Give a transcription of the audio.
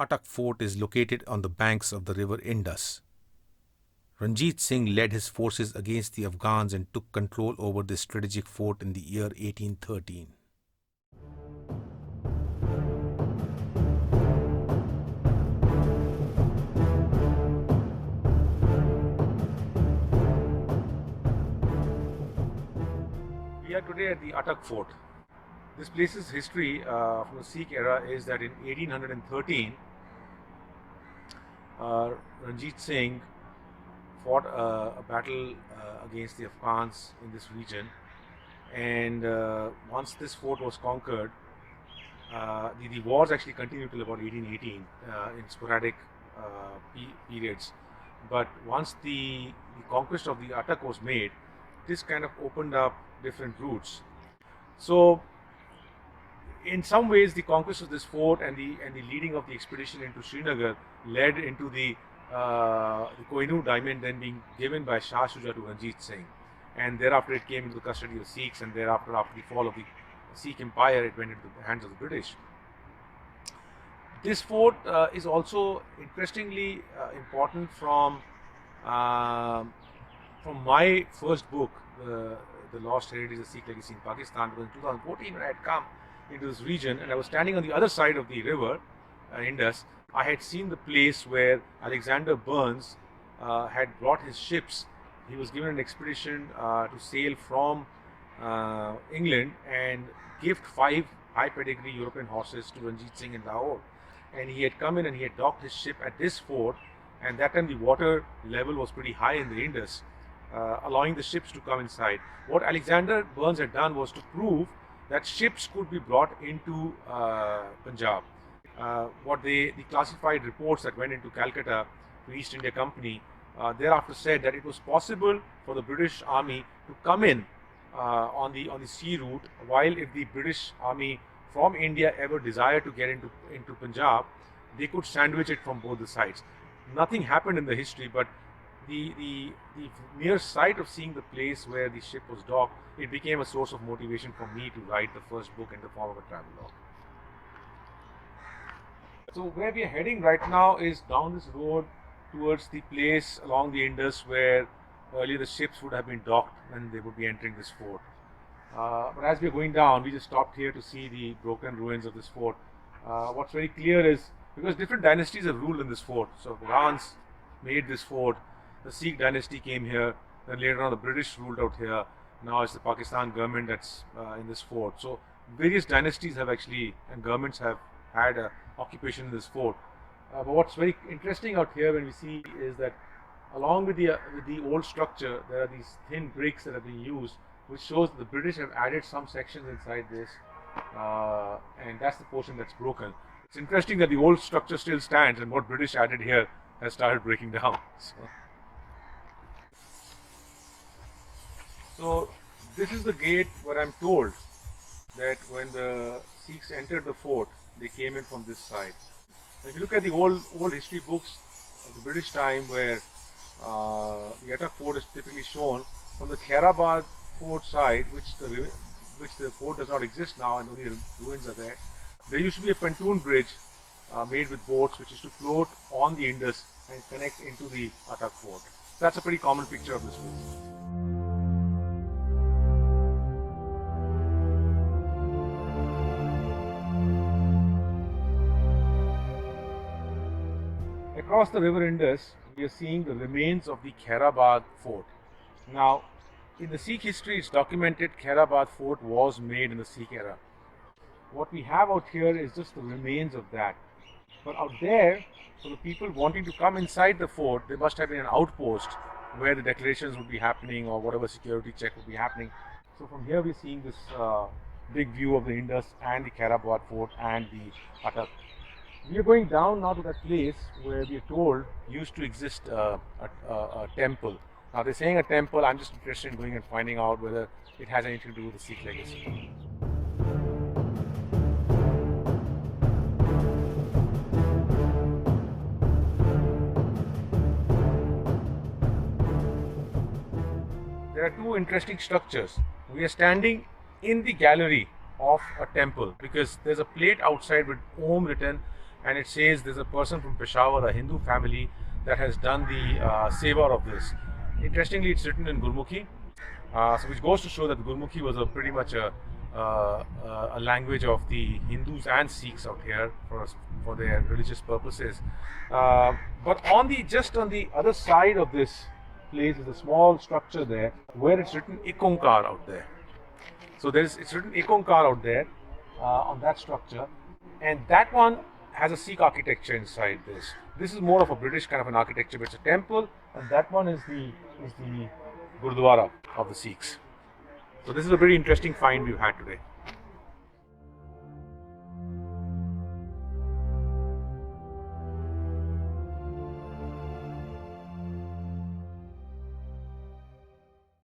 Attock Fort is located on the banks of the river Indus. Ranjit Singh led his forces against the Afghans and took control over this strategic fort in the year 1813. We are today at the Attock Fort. This place's history from the Sikh era is that in 1813, Ranjit Singh fought a battle against the Afghans in this region, and once this fort was conquered, the wars actually continued till about 1818 in sporadic periods. But once the conquest of the Attock was made, this kind of opened up different routes. So in some ways, the conquest of this fort and the leading of the expedition into Srinagar led into the Kohinoor diamond then being given by Shah Shuja to Ranjit Singh, and thereafter it came into the custody of Sikhs, and thereafter, after the fall of the Sikh Empire, it went into the hands of the British. This fort is also interestingly important from my first book, The Lost Heritage of Sikh Legacy in Pakistan, because in 2014 when I had come into this region and I was standing on the other side of the river, Indus, I had seen the place where Alexander Burnes had brought his ships. He was given an expedition to sail from England and gift 5 high pedigree European horses to Ranjit Singh in Lahore. And he had come in and he had docked his ship at this fort, and that time the water level was pretty high in the Indus, allowing the ships to come inside. What Alexander Burnes had done was to prove that ships could be brought into Punjab. What the classified reports that went into Calcutta to East India Company thereafter said that it was possible for the British Army to come in on the sea route, while if the British Army from India ever desired to get into Punjab, they could sandwich it from both the sides. Nothing happened in the history, but the mere sight of seeing the place where the ship was docked, it became a source of motivation for me to write the first book in the form of a travelogue. So where we are heading right now is down this road towards the place along the Indus where earlier the ships would have been docked and they would be entering this fort. But as we are going down, we just stopped here to see the broken ruins of this fort. What's very clear is, because different dynasties have ruled in this fort. So Afghans made this fort, the Sikh dynasty came here, then later on the British ruled out here. Now it's the Pakistan government that's in this fort. So various dynasties have actually, and governments have had occupation in this fort. But what's very interesting out here when we see is that along with the old structure, there are these thin bricks that are being used, which shows that the British have added some sections inside this, and that's the portion that's broken. It's interesting that the old structure still stands, and what British added here has started breaking down. So this is the gate where I'm told that when the Sikhs entered the fort, they came in from this side. If you look at the old history books of the British time, where the Attock Fort is typically shown from the Khairabad Fort side, which the fort does not exist now, and only ruins are there. There used to be a pontoon bridge made with boats, which is to float on the Indus and connect into the Attock Fort. So that's a pretty common picture of this place. Across the river Indus, we are seeing the remains of the Khairabad Fort. Now, in the Sikh history, it's documented Khairabad Fort was made in the Sikh era. What we have out here is just the remains of that. But out there, for the people wanting to come inside the fort, there must have been an outpost where the declarations would be happening or whatever security check would be happening. So from here we're seeing this big view of the Indus and the Khairabad Fort and the Attock. We are going down now to that place where we are told used to exist a temple. Now they're saying a temple, I'm just interested in going and finding out whether it has anything to do with the Sikh legacy. There are two interesting structures. We are standing in the gallery of a temple because there's a plate outside with Om written, and it says there's a person from Peshawar, a Hindu family, that has done the seva of this. Interestingly, it's written in Gurmukhi, so which goes to show that Gurmukhi was pretty much a language of the Hindus and Sikhs out here for their religious purposes. But just on the other side of this place is a small structure there where it's written Ek Onkar out there. So it's written Ek Onkar out there on that structure, and that one has a Sikh architecture inside this. This is more of a British kind of an architecture, but it's a temple, and that one is the Gurdwara of the Sikhs. So this is a very interesting find we've had today.